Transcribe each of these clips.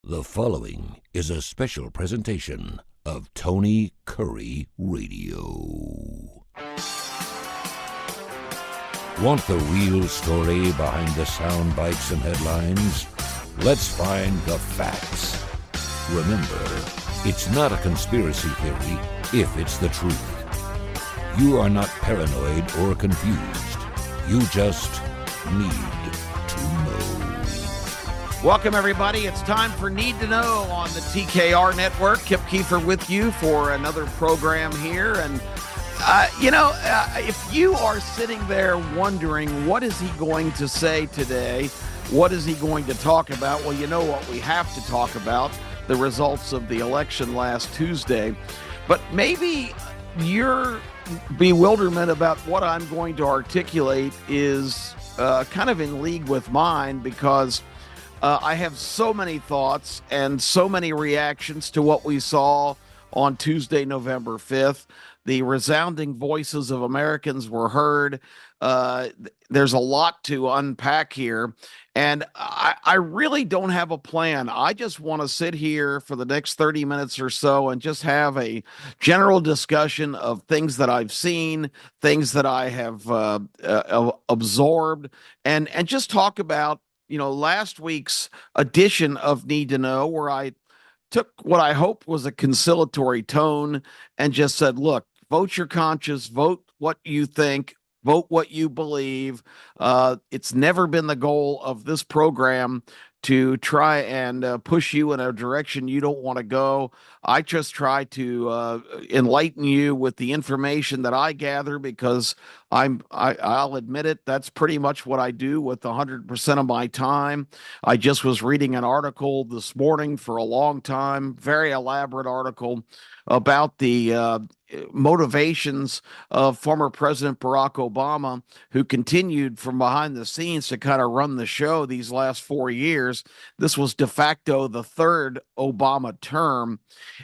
The following is a special presentation of Tony Curry Radio. Want the real story behind the sound bites and headlines? Let's find the facts. Remember, it's not a conspiracy theory if it's the truth. You are not paranoid or confused. You just need to know. Welcome, everybody. It's time for Need to Know on the TKR Network. Kip Keefer with you for another program here. And, if you are sitting there wondering, what is he going to say today? What is he going to talk about? Well, you know what we have to talk about, the results of the election last Tuesday. But maybe your bewilderment about what I'm going to articulate is kind of in league with mine, because I have so many thoughts and so many reactions to what we saw on Tuesday, November 5th. The resounding voices of Americans were heard. There's a lot to unpack here. And I really don't have a plan. I just want to sit here for the next 30 minutes or so and just have a general discussion of things that I've seen, things that I have absorbed, and just talk about last week's edition of Need to Know, where I took what I hope was a conciliatory tone and just said, look, vote your conscience, vote what you think, vote what you believe. It's never been the goal of this program to try and push you in a direction you don't want to go. I just try to enlighten you with the information that I gather, because I'll admit it, that's pretty much what I do with 100% of my time. I just was reading an article this morning for a long time, very elaborate article about the motivations of former President Barack Obama, who continued from behind the scenes to kind of run the show these last 4 years. This was de facto the third Obama term.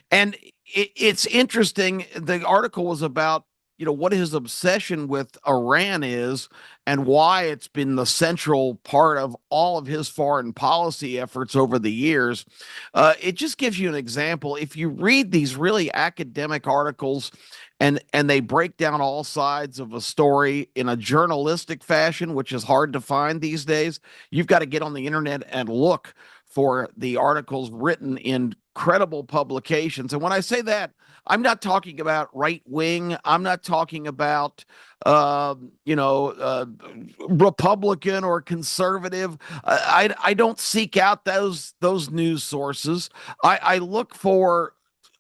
And it's interesting. The article was about what his obsession with Iran is and why it's been the central part of all of his foreign policy efforts over the years. It just gives you an example. If you read these really academic articles and they break down all sides of a story in a journalistic fashion, which is hard to find these days, you've got to get on the internet and look for the articles written in credible publications. And when I say that, I'm not talking about right wing. I'm not talking about, Republican or conservative. I don't seek out those news sources. I look for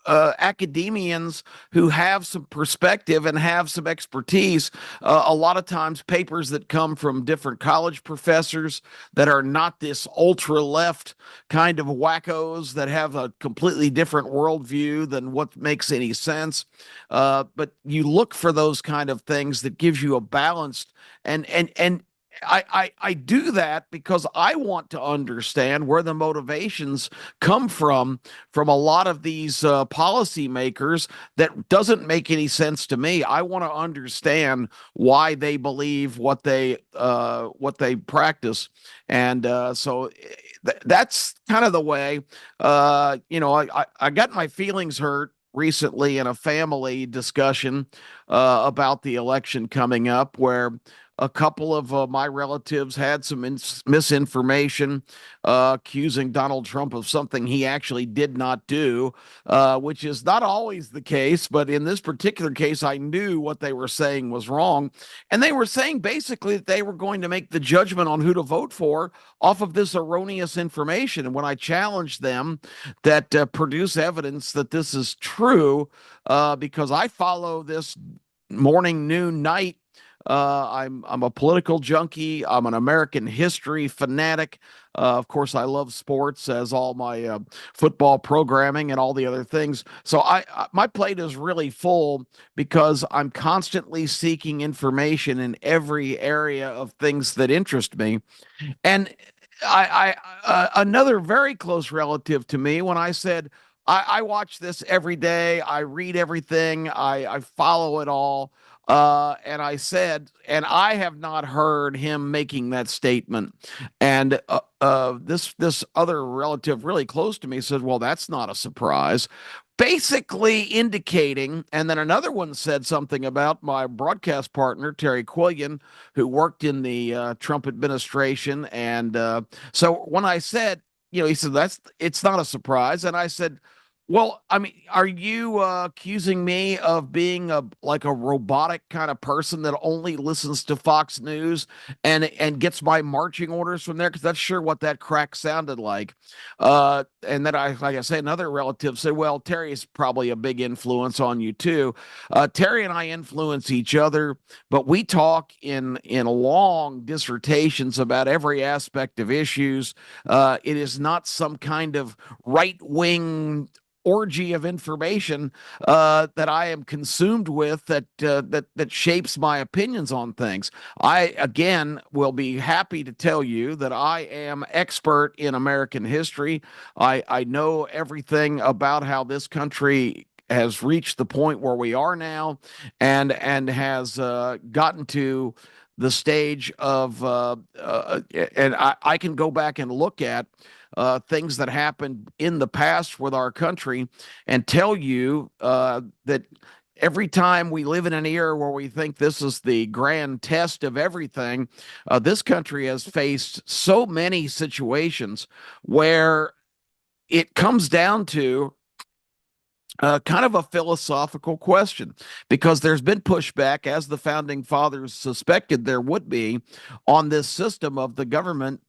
academians who have some perspective and have some expertise. A lot of times papers that come from different college professors that are not this ultra left kind of wackos that have a completely different worldview than what makes any sense. But you look for those kind of things that gives you a balanced and I do that because I want to understand where the motivations come from a lot of these policymakers. That doesn't make any sense to me. I want to understand why they believe what they practice, and so that's kind of the way. I got my feelings hurt recently in a family discussion about the election coming up, where a couple of my relatives had some misinformation accusing Donald Trump of something he actually did not do, which is not always the case. But in this particular case, I knew what they were saying was wrong. And they were saying basically that they were going to make the judgment on who to vote for off of this erroneous information. And when I challenged them that produce evidence that this is true, because I follow this morning, noon, night. I'm a political junkie. I'm an American history fanatic. Of course, I love sports, as all my football programming and all the other things. So my plate is really full because I'm constantly seeking information in every area of things that interest me. And another very close relative to me, when I said, I watch this every day, I read everything, I follow it all. And I said, and I have not heard him making that statement. And this other relative really close to me said, "Well, that's not a surprise." Basically indicating, and then another one said something about my broadcast partner, Terry Quillian, who worked in the Trump administration. And so when I said, he said, it's not a surprise. And I said, well, I mean, are you accusing me of being like a robotic kind of person that only listens to Fox News and gets my marching orders from there? Because that's sure what that crack sounded like. And then like I say, another relative said, "Well, Terry's probably a big influence on you too." Terry and I influence each other, but we talk in long dissertations about every aspect of issues. It is not some kind of right wing orgy of information that I am consumed with that shapes my opinions on things. I again will be happy to tell you that I am expert in American history. I know everything about how this country has reached the point where we are now, and has gotten to the stage of and I can go back and look at things that happened in the past with our country and tell you that every time we live in an era where we think this is the grand test of everything, this country has faced so many situations where it comes down to kind of a philosophical question, because there's been pushback, as the founding fathers suspected there would be, on this system of the government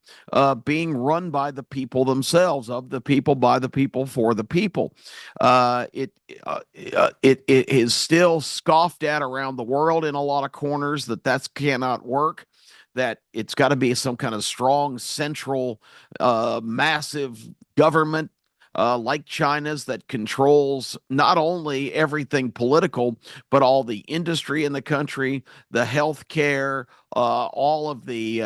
being run by the people themselves, of the people, by the people, for the people. It is still scoffed at around the world in a lot of corners that cannot work. That it's got to be some kind of strong central, massive government like China's that controls not only everything political, but all the industry in the country, the health care, all of the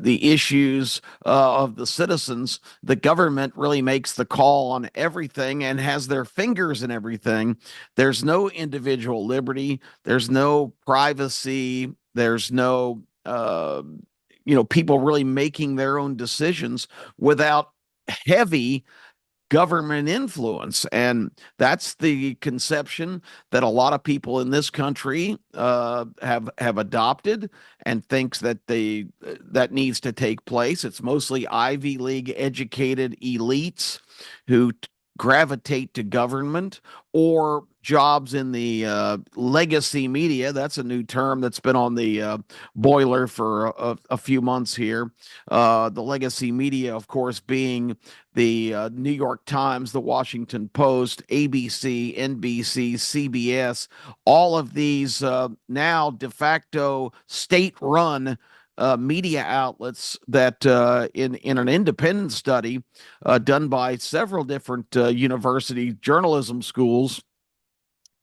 issues of the citizens. The government really makes the call on everything and has their fingers in everything. There's no individual liberty. There's no privacy. There's no people really making their own decisions without heavy government influence. And that's the conception that a lot of people in this country have adopted and thinks that that needs to take place. It's mostly Ivy League educated elites who gravitate to government, or jobs in the legacy media. That's a new term that's been on the boiler for a few months here. The legacy media, of course, being the New York Times, the Washington Post, ABC, NBC, CBS, all of these now de facto state-run media outlets that in an independent study done by several different university journalism schools,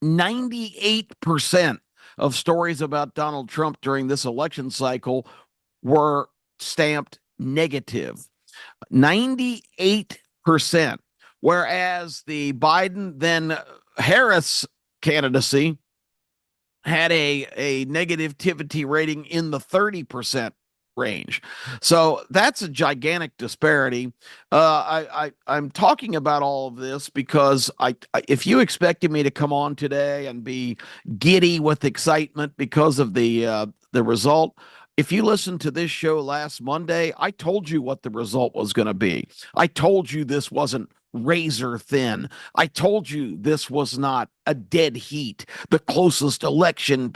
98% of stories about Donald Trump during this election cycle were stamped negative. 98%. Whereas the Biden, then Harris candidacy had a negativity rating in the 30% range. So that's a gigantic disparity. I'm talking about all of this because if you expected me to come on today and be giddy with excitement because of the result, if you listened to this show last Monday, I told you what the result was going to be. I told you this wasn't razor thin. I told you this was not a dead heat, the closest election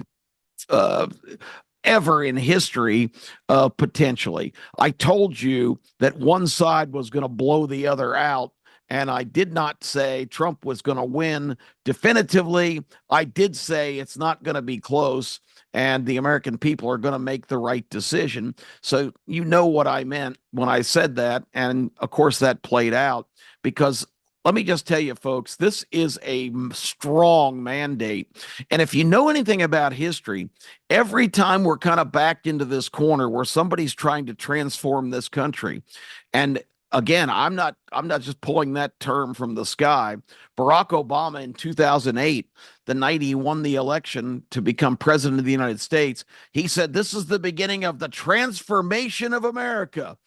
ever in history, potentially. I told you that one side was going to blow the other out, and I did not say Trump was going to win definitively. I did say it's not going to be close, and the American people are going to make the right decision. So you know what I meant when I said that, and of course that played out, because let me just tell you, folks, this is a strong mandate. And if you know anything about history, every time we're kind of backed into this corner where somebody's trying to transform this country, and again, I'm not just pulling that term from the sky. Barack Obama in 2008, the night he won the election to become president of the United States, he said, "This is the beginning of the transformation of America."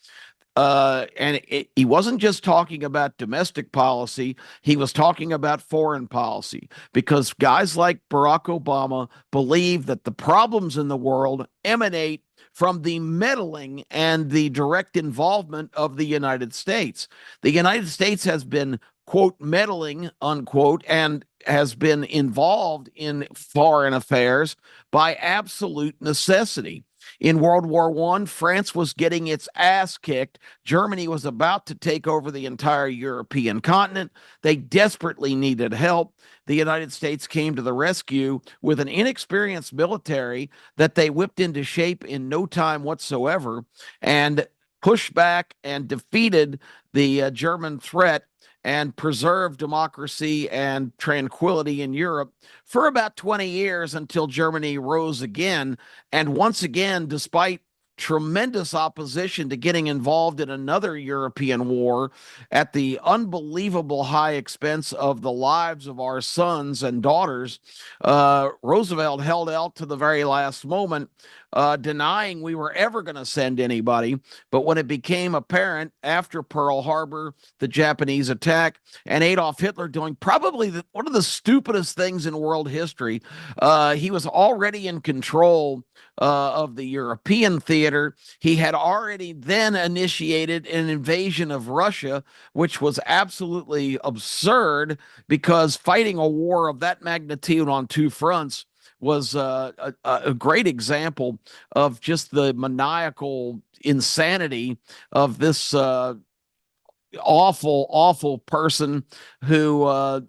He wasn't just talking about domestic policy, he was talking about foreign policy, because guys like Barack Obama believe that the problems in the world emanate from the meddling and the direct involvement of the United States. The United States has been, quote, meddling, unquote, and has been involved in foreign affairs by absolute necessity. In World War I, France was getting its ass kicked. Germany was about to take over the entire European continent. They desperately needed help. The United States came to the rescue with an inexperienced military that they whipped into shape in no time whatsoever and pushed back and defeated the German threat and preserved democracy and tranquility in Europe for about 20 years until Germany rose again. And once again, despite tremendous opposition to getting involved in another European war at the unbelievable high expense of the lives of our sons and daughters, Roosevelt held out to the very last moment, denying we were ever going to send anybody. But when it became apparent after Pearl Harbor, the Japanese attack, and Adolf Hitler doing probably one of the stupidest things in world history, he was already in control of the European theater. He had already then initiated an invasion of Russia, which was absolutely absurd, because fighting a war of that magnitude on two fronts was a great example of just the maniacal insanity of this awful, awful person who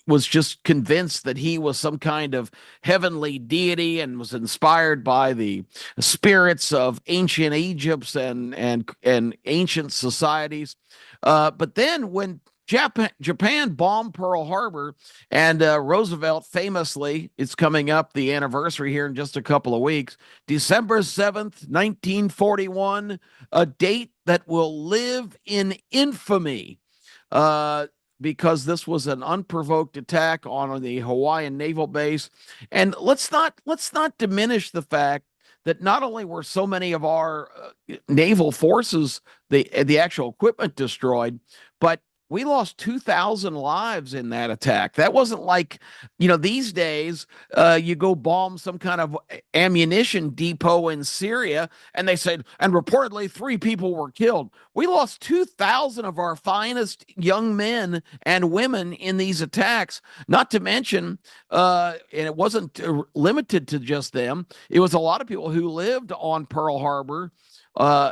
was just convinced that he was some kind of heavenly deity and was inspired by the spirits of ancient Egypt and ancient societies. But then when Japan bombed Pearl Harbor, and Roosevelt famously, it's coming up, the anniversary here in just a couple of weeks, December 7th, 1941, a date that will live in infamy, because this was an unprovoked attack on the Hawaiian naval base. And let's not diminish the fact that not only were so many of our naval forces, the actual equipment destroyed, but we lost 2,000 lives in that attack. That wasn't like, these days you go bomb some kind of ammunition depot in Syria and they said, and reportedly 3 people were killed. We lost 2,000 of our finest young men and women in these attacks, not to mention, and it wasn't limited to just them. It was a lot of people who lived on Pearl Harbor,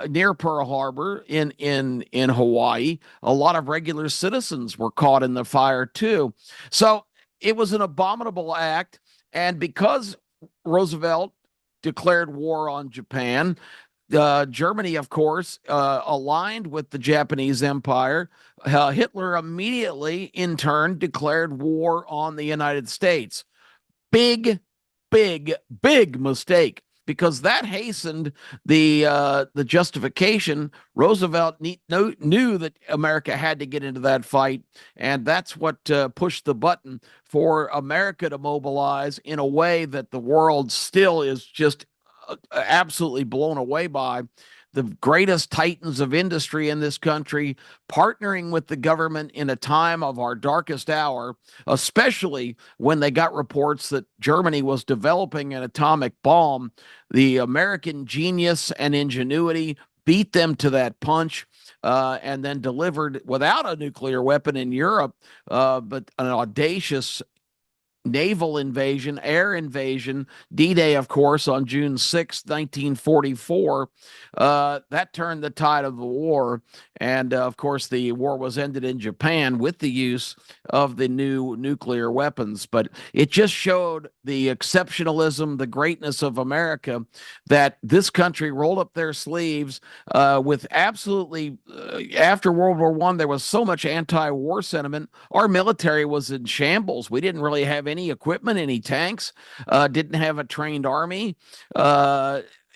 near Pearl Harbor in Hawaii. A lot of regular citizens were caught in the fire too. So it was an abominable act. And because Roosevelt declared war on Japan, Germany, of course, aligned with the Japanese Empire. Hitler immediately, in turn, declared war on the United States. Big, big, big mistake, because that hastened the justification. Roosevelt knew that America had to get into that fight, and that's what pushed the button for America to mobilize in a way that the world still is just absolutely blown away by. The greatest titans of industry in this country partnering with the government in a time of our darkest hour, especially when they got reports that Germany was developing an atomic bomb. The American genius and ingenuity beat them to that punch, and then delivered, without a nuclear weapon in Europe, but an audacious naval invasion, air invasion, D-Day, of course, on June 6, 1944. That turned the tide of the war. And, of course, the war was ended in Japan with the use of the new nuclear weapons. But it just showed the exceptionalism, the greatness of America, that this country rolled up their sleeves with absolutely, after World War I, there was so much anti-war sentiment. Our military was in shambles. We didn't really have any equipment, any tanks, didn't have a trained army.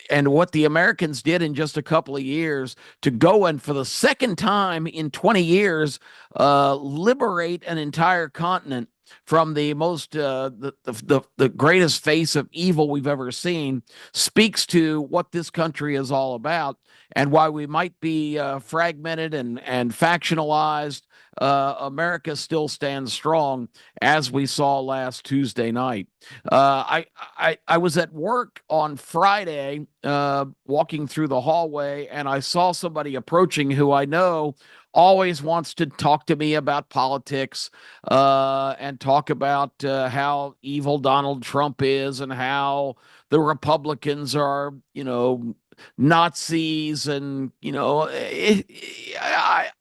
and what the Americans did in just a couple of years to go and for the second time in 20 years liberate an entire continent from the most the greatest face of evil we've ever seen speaks to what this country is all about and why we might be fragmented and factionalized. America still stands strong, as we saw last Tuesday night. I was at work on Friday, walking through the hallway, and I saw somebody approaching who I know always wants to talk to me about politics, and talk about how evil Donald Trump is and how the Republicans are, Nazis, and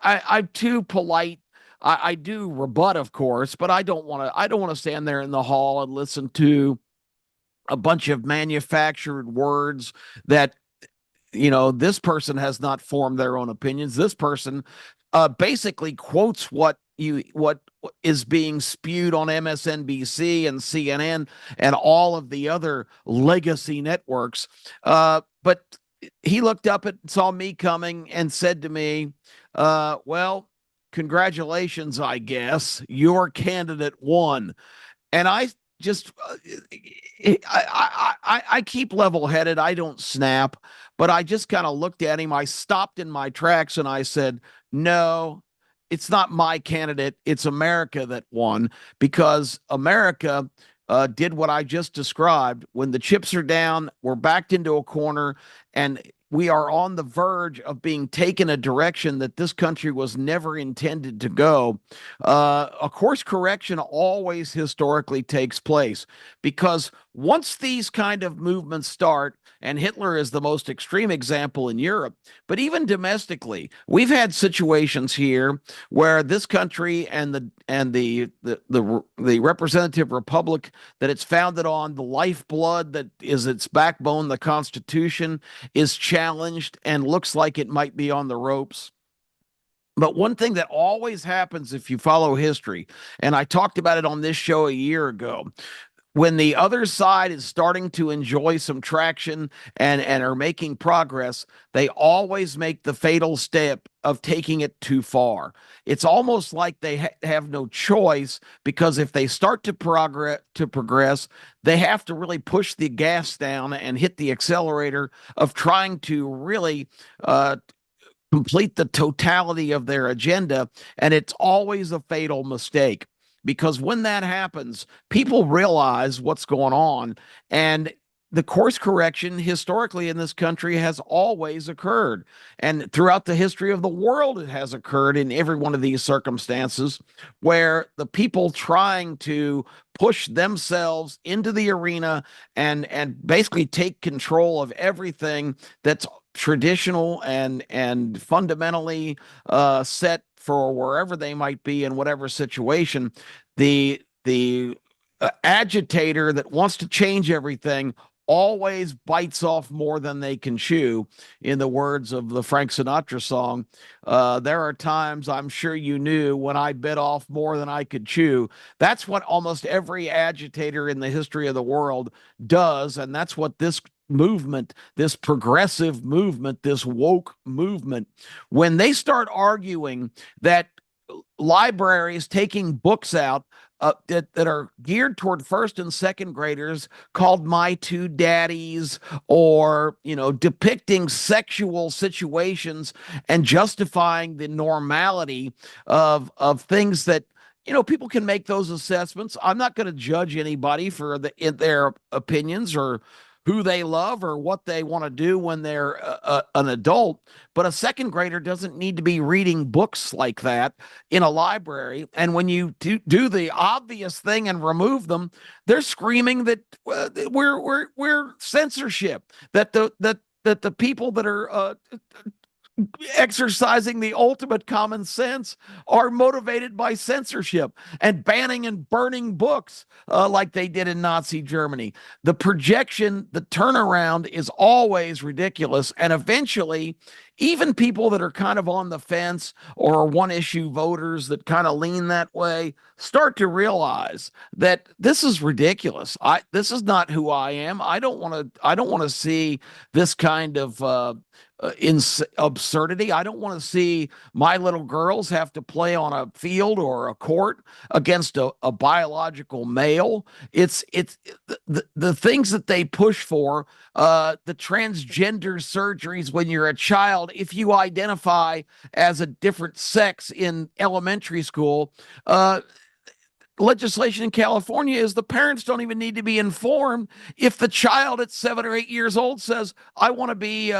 I'm too polite. I do rebut, of course, but I don't want to. I don't want to stand there in the hall and listen to a bunch of manufactured words that this person has not formed their own opinions. This person basically quotes what is being spewed on MSNBC and CNN and all of the other legacy networks. But he looked up and saw me coming and said to me, well, congratulations, I guess. Your candidate won. And I just, I keep level headed. I don't snap, but I just kind of looked at him. I stopped in my tracks and I said, no, it's not my candidate. It's America that won, because America did what I just described. When the chips are down, we're backed into a corner, and we are on the verge of being taken a direction that this country was never intended to go. A course correction always historically takes place, because once these kind of movements start, and Hitler is the most extreme example in Europe, but even domestically, we've had situations here where this country and the representative republic that it's founded on, the lifeblood that is its backbone, the Constitution, is challenged and looks like it might be on the ropes. But one thing that always happens if you follow history, and I talked about it on this show a year ago, when the other side is starting to enjoy some traction and are making progress, they always make the fatal step of taking it too far. It's almost like they have no choice, because if they start to progress, they have to really push the gas down and hit the accelerator of trying to really complete the totality of their agenda. And it's always a fatal mistake, because when that happens, people realize what's going on. And the course correction historically in this country has always occurred. And throughout the history of the world, it has occurred in every one of these circumstances, where the people trying to push themselves into the arena and basically take control of everything that's traditional and fundamentally set for wherever they might be in whatever situation, the agitator that wants to change everything always bites off more than they can chew. In the words of the Frank Sinatra song, there are times, I'm sure you knew, when I bit off more than I could chew. That's what almost every agitator in the history of the world does, and that's what this movement, this progressive movement, this woke movement, when they start arguing that libraries taking books out that are geared toward first and second graders, called My Two Daddies, or depicting sexual situations and justifying the normality of things that people can make those assessments. I'm not going to judge anybody for their opinions or who they love or what they want to do when they're an adult. But a second grader doesn't need to be reading books like that in a library. And when you do the obvious thing and remove them, they're screaming that we're censorship, that the people that are exercising the ultimate common sense are motivated by censorship and banning and burning books like they did in Nazi Germany. The projection, the turnaround is always ridiculous. And eventually, even people that are kind of on the fence or one issue voters that kind of lean that way start to realize that this is ridiculous. This is not who I am. I don't want to see this kind of in absurdity. I don't want to see my little girls have to play on a field or a court against a biological male. It's the things that they push for, the transgender surgeries when you're a child, if you identify as a different sex in elementary school. Legislation in California is the parents don't even need to be informed if the child at 7 or 8 years old says, "I want to be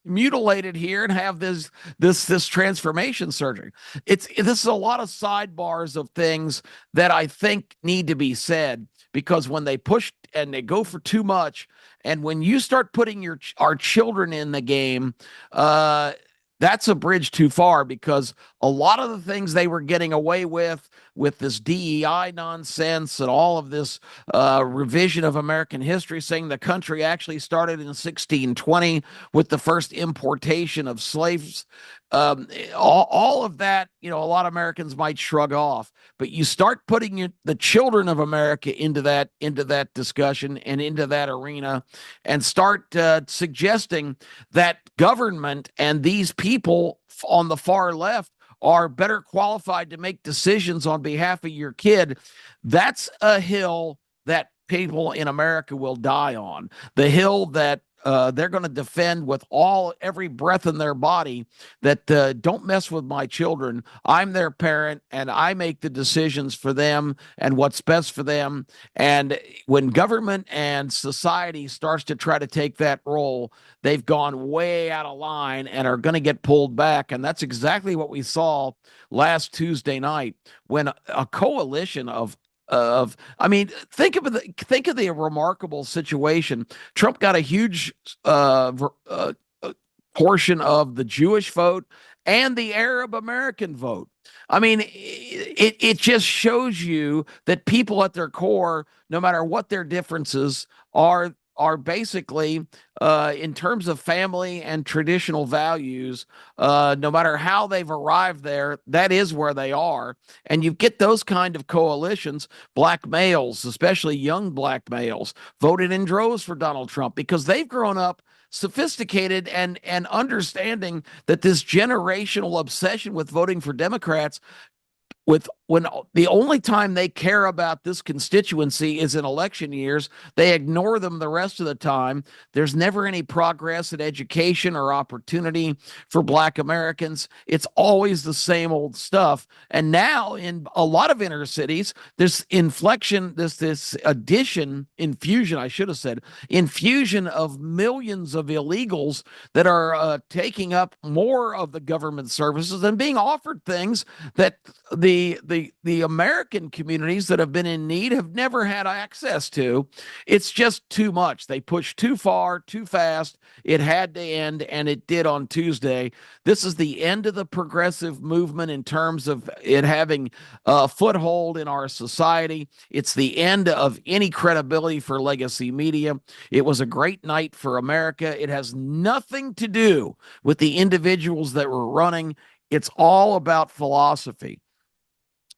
mutilated here and have this transformation surgery." This is a lot of sidebars of things that I think need to be said, because when they push and they go for too much, and when you start putting our children in the game, that's a bridge too far, because a lot of the things they were getting away with this DEI nonsense and all of this revision of American history, saying the country actually started in 1620 with the first importation of slaves. All of that, a lot of Americans might shrug off, but you start putting the children of America into that discussion and into that arena, and start suggesting that government and these people on the far left are better qualified to make decisions on behalf of your kid. That's a hill that people in America will die on. The hill that they're going to defend with every breath in their body, that don't mess with my children. I'm their parent and I make the decisions for them and what's best for them. And when government and society starts to try to take that role, they've gone way out of line and are going to get pulled back. And that's exactly what we saw last Tuesday night, when a coalition think of the remarkable situation. Trump got a huge portion of the Jewish vote and the Arab American vote. It just shows you that people at their core, no matter what their differences are basically, in terms of family and traditional values, no matter how they've arrived there, that is where they are. And you get those kind of coalitions. Black males, especially young black males, voted in droves for Donald Trump because they've grown up sophisticated and understanding that this generational obsession with voting for Democrats, when the only time they care about this constituency is in election years, they ignore them the rest of the time. There's never any progress in education or opportunity for Black Americans. It's always the same old stuff. And now in a lot of inner cities, this infusion, I should have said, infusion of millions of illegals that are taking up more of the government services and being offered things that the American communities that have been in need have never had access to. It's just too much. They pushed too far, too fast. It had to end, and it did on Tuesday. This is the end of the progressive movement in terms of it having a foothold in our society. It's the end of any credibility for legacy media. It was a great night for America. It has nothing to do with the individuals that were running. It's all about philosophy.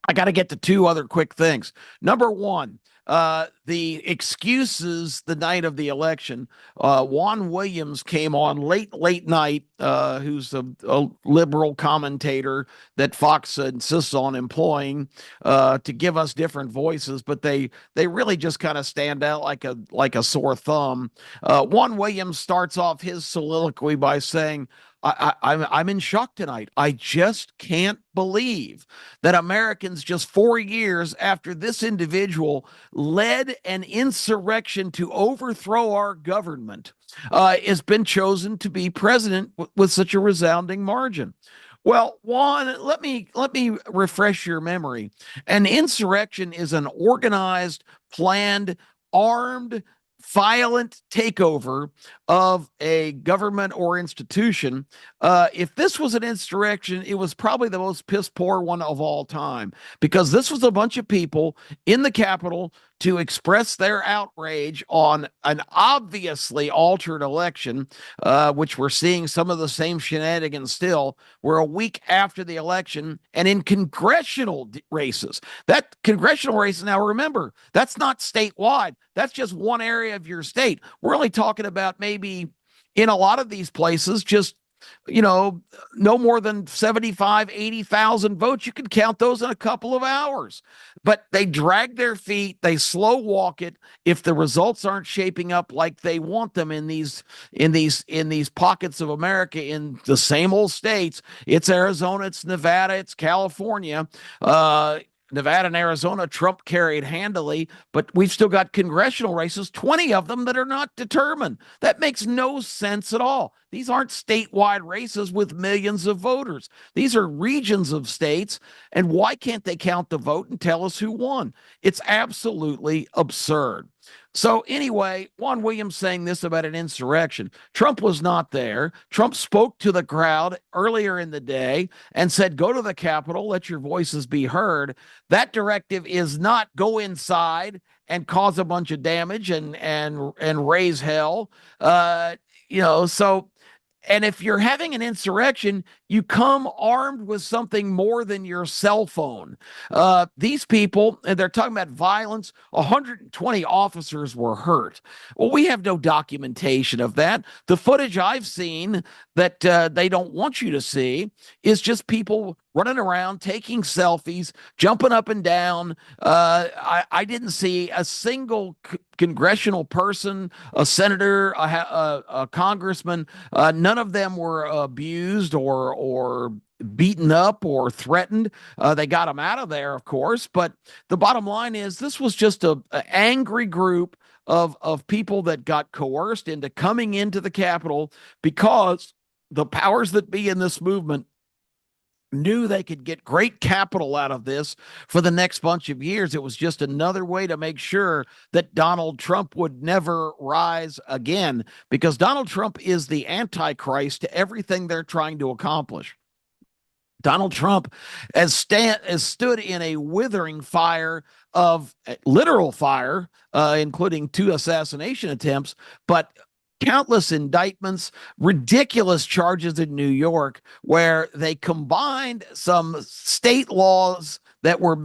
I got to get to two other quick things. Number one, the excuses the night of the election. Juan Williams came on late night, who's a liberal commentator that Fox insists on employing to give us different voices, but they really just kind of stand out like a sore thumb. Juan Williams starts off his soliloquy by saying, I'm in shock tonight. I just can't believe that Americans, just 4 years after this individual led an insurrection to overthrow our government, has been chosen to be president with such a resounding margin. Well, Juan, let me refresh your memory. An insurrection is an organized, planned, armed violent takeover of a government or institution. If this was an insurrection, it was probably the most piss poor one of all time, because this was a bunch of people in the Capitol to express their outrage on an obviously altered election, which we're seeing some of the same shenanigans still. We're a week after the election, and in congressional races, that congressional races, now remember, that's not statewide. That's just one area of your state. We're only talking about maybe in a lot of these places, just no more than 75, 80,000 votes. You can count those in a couple of hours. But they drag their feet, they slow walk it if the results aren't shaping up like they want them in these pockets of America, in the same old states. It's Arizona, it's Nevada, it's California. Nevada and Arizona, Trump carried handily, but we've still got congressional races, 20 of them, that are not determined. That makes no sense at all. These aren't statewide races with millions of voters. These are regions of states. And why can't they count the vote and tell us who won? It's absolutely absurd. So anyway, Juan Williams saying this about an insurrection. Trump was not there. Trump spoke to the crowd earlier in the day and said, go to the Capitol, let your voices be heard. That directive is not go inside and cause a bunch of damage and raise hell. So, and if you're having an insurrection, you come armed with something more than your cell phone. These people, and they're talking about violence, 120 officers were hurt. Well, we have no documentation of that. The footage I've seen that they don't want you to see is just people running around, taking selfies, jumping up and down. I didn't see a single congressional person, a senator, a congressman. None of them were abused or beaten up or threatened. They got them out of there, of course. But the bottom line is this was just an angry group of people that got coerced into coming into the Capitol because the powers that be in this movement knew they could get great capital out of this for the next bunch of years. It was just another way to make sure that Donald Trump would never rise again, because Donald Trump is the antichrist to everything they're trying to accomplish. Donald Trump has stood in a withering fire of literal fire, including 2 assassination attempts, but countless indictments, ridiculous charges in New York, where they combined some state laws that were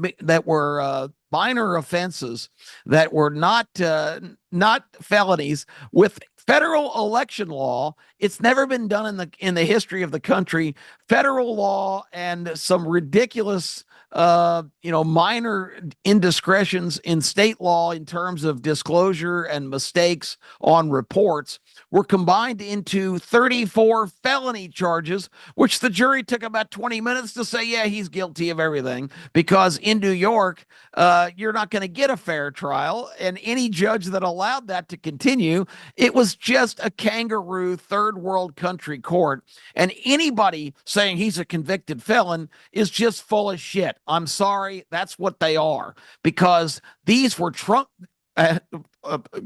minor offenses that were not felonies with federal election law. It's never been done in the history of the country. Federal law and some ridiculous minor indiscretions in state law in terms of disclosure and mistakes on reports were combined into 34 felony charges, which the jury took about 20 minutes to say, yeah, he's guilty of everything, because in New York, you're not going to get a fair trial. And any judge that allowed that to continue, it was just a kangaroo third world country court. And anybody saying he's a convicted felon is just full of shit. I'm sorry, that's what they are, because these were Trump,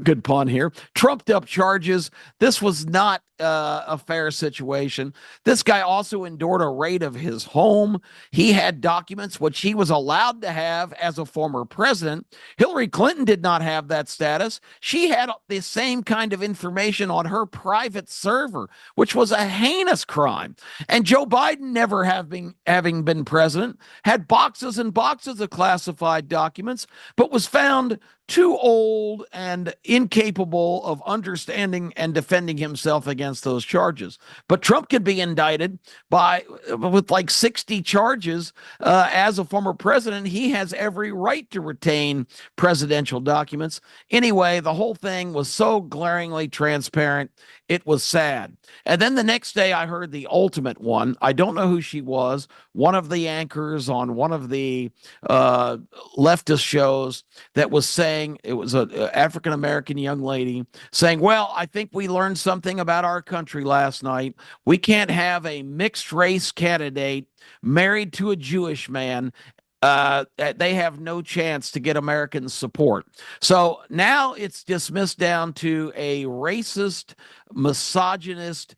good pun here, trumped up charges. This was not a fair situation. This guy also endured a raid of his home. He had documents which he was allowed to have as a former president. Hillary Clinton did not have that status. She had the same kind of information on her private server, which was a heinous crime. And Joe Biden, never having been president, had boxes and boxes of classified documents, but was found too old and incapable of understanding and defending himself against those charges. But Trump could be indicted with like 60 charges as a former president. He has every right to retain presidential documents. Anyway, the whole thing was so glaringly transparent. It was sad. And then the next day, I heard the ultimate one. I don't know who she was. One of the anchors on one of the leftist shows that was saying, it was an African-American young lady saying, well, I think we learned something about our country last night. We can't have a mixed race candidate married to a Jewish man they have no chance to get American support. So now it's dismissed down to a racist, misogynist,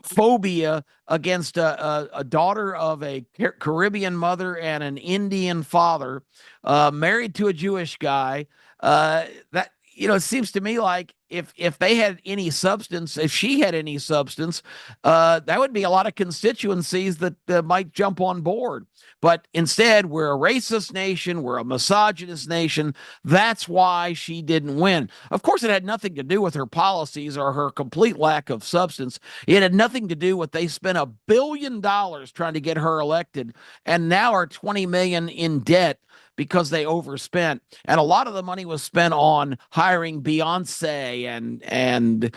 phobia against a daughter of a Caribbean mother and an Indian father, married to a Jewish guy. That it seems to me like if they had any substance, if she had any substance, that would be a lot of constituencies that might jump on board. But instead, we're a racist nation. We're a misogynist nation. That's why she didn't win. Of course, it had nothing to do with her policies or her complete lack of substance. It had nothing to do with they spent $1 billion trying to get her elected and now are $20 million in debt because they overspent. And a lot of the money was spent on hiring Beyonce and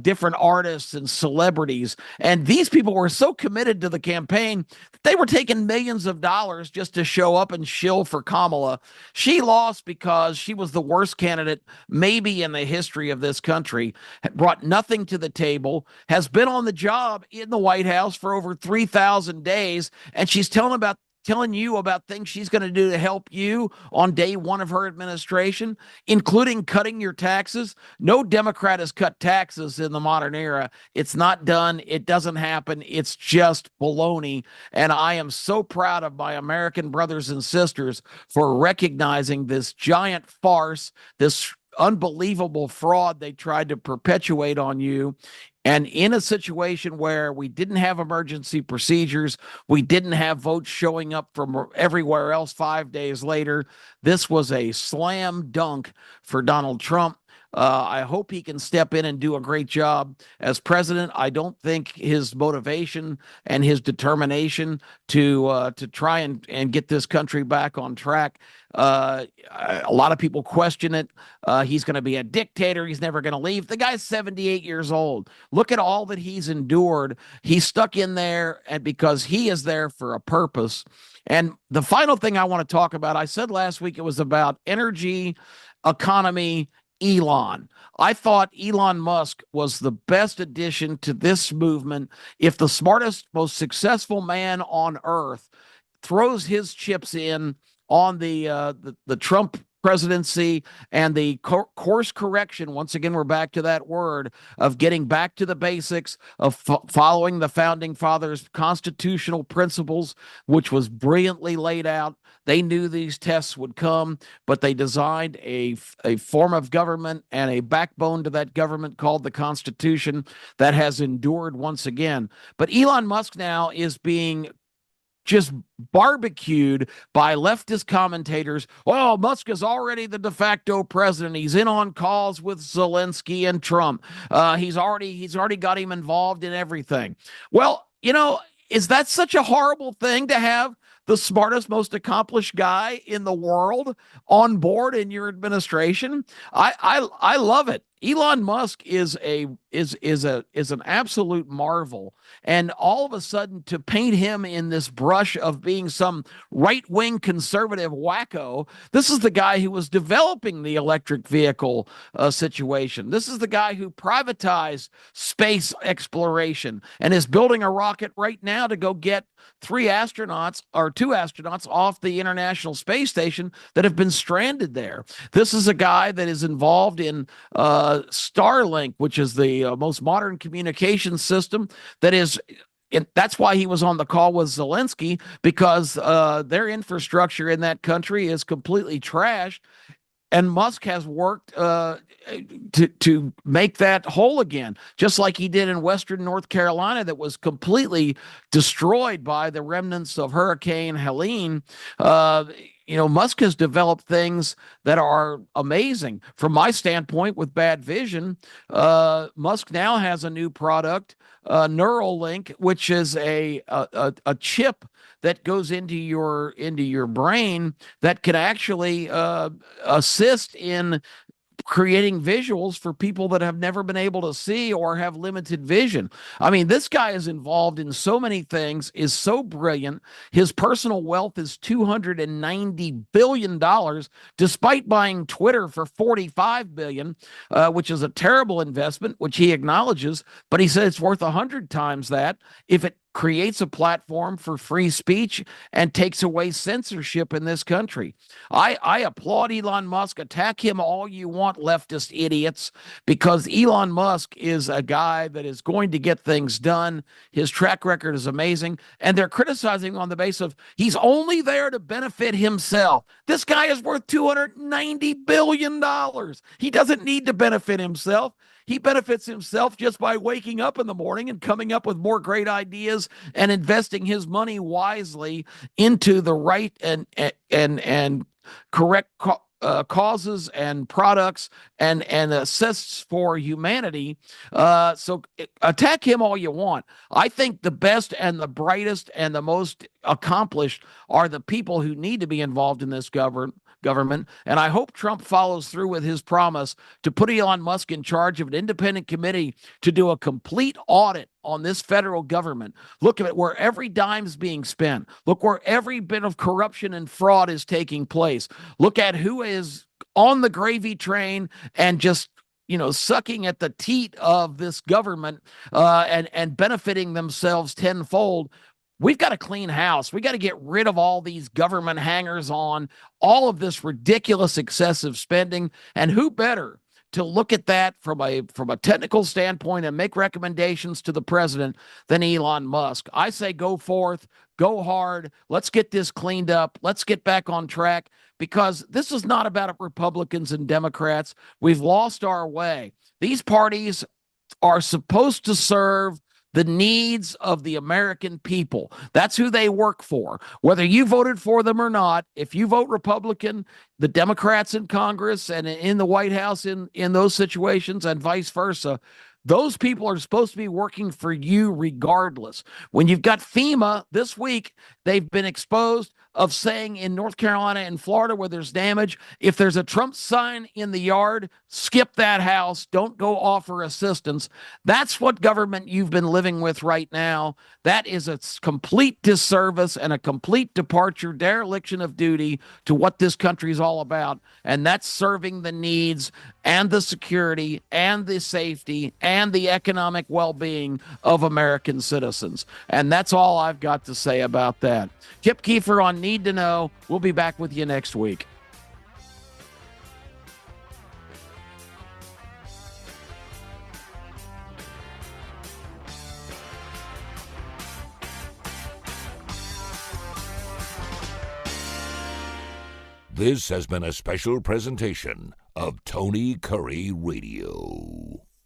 different artists and celebrities. And these people were so committed to the campaign that they were taking millions of dollars just to show up and shill for Kamala. She lost because she was the worst candidate maybe in the history of this country, brought nothing to the table, has been on the job in the White House for over 3,000 days, and she's telling you about things she's going to do to help you on day one of her administration, including cutting your taxes. No Democrat has cut taxes in the modern era. It's not done. It doesn't happen. It's just baloney. And I am so proud of my American brothers and sisters for recognizing this giant farce, this unbelievable fraud they tried to perpetuate on you. And in a situation where we didn't have emergency procedures, we didn't have votes showing up from everywhere else 5 days later, this was a slam dunk for Donald Trump. I hope he can step in and do a great job as president. I don't think his motivation and his determination to try and get this country back on track. A lot of people question it. He's going to be a dictator. He's never going to leave. The guy's 78 years old. Look at all that he's endured. He's stuck in there, and because he is there for a purpose. And the final thing I want to talk about, I said last week it was about energy, economy, Elon. I thought Elon Musk was the best addition to this movement. If the smartest, most successful man on earth throws his chips in on the Trump presidency and the course correction, once again, we're back to that word of getting back to the basics of following the founding fathers' constitutional principles, which was brilliantly laid out. They knew these tests would come, but they designed a form of government and a backbone to that government called the Constitution that has endured once again. But Elon Musk now is being just barbecued by leftist commentators. Oh, Musk is already the de facto president. He's in on calls with Zelensky and Trump. He's already got him involved in everything. Well, is that such a horrible thing to have the smartest, most accomplished guy in the world on board in your administration? I love it. Elon Musk is an absolute marvel, and all of a sudden to paint him in this brush of being some right-wing conservative wacko. This is the guy who was developing the electric vehicle situation. This is the guy who privatized space exploration and is building a rocket right now to go get two astronauts off the International Space Station that have been stranded there. This is a guy that is involved in Starlink, which is the most modern communication system that's why he was on the call with Zelensky, because their infrastructure in that country is completely trashed. And Musk has worked to make that whole again, just like he did in Western North Carolina that was completely destroyed by the remnants of Hurricane Helene. Musk has developed things that are amazing. From my standpoint, with Bad Vision, Musk now has a new product, Neuralink, which is a chip that goes into your brain that can actually assist in creating visuals for people that have never been able to see or have limited vision. I mean, this guy is involved in so many things, is so brilliant. His personal wealth is $290 billion, despite buying Twitter for $45 billion, which is a terrible investment, which he acknowledges, but he said it's worth 100 times that if it creates a platform for free speech and takes away censorship in this country. I applaud Elon Musk. Attack him all you want, leftist idiots, because Elon Musk is a guy that is going to get things done. His track record is amazing, and they're criticizing him on the basis of he's only there to benefit himself. This guy is worth $290 billion. He doesn't need to benefit himself. He benefits himself just by waking up in the morning and coming up with more great ideas and investing his money wisely into the right and correct causes and products and assists for humanity. So attack him all you want. I think the best and the brightest and the most accomplished are the people who need to be involved in this government. And I hope Trump follows through with his promise to put Elon Musk in charge of an independent committee to do a complete audit on this federal government. Look at where every dime's being spent. Look where every bit of corruption and fraud is taking place. Look at who is on the gravy train and just sucking at the teat of this government and benefiting themselves tenfold. We've got to clean house. We got to get rid of all these government hangers on, all of this ridiculous excessive spending. And who better to look at that from a technical standpoint and make recommendations to the president than Elon Musk? I say go forth, go hard. Let's get this cleaned up. Let's get back on track, because this is not about Republicans and Democrats. We've lost our way. These parties are supposed to serve the needs of the American people. That's who they work for. Whether you voted for them or not, if you vote Republican, the Democrats in Congress and in the White House in those situations and vice versa, those people are supposed to be working for you regardless. When you've got FEMA this week, they've been exposed of saying in North Carolina and Florida where there's damage, if there's a Trump sign in the yard, skip that house. Don't go offer assistance. That's what government you've been living with right now. That is a complete disservice and a complete departure, dereliction of duty to what this country is all about. And that's serving the needs and the security and the safety and the economic well-being of American citizens. And that's all I've got to say about that. Kip Kiefer on Need to Know. We'll be back with you next week. This has been a special presentation of Tony Curry Radio.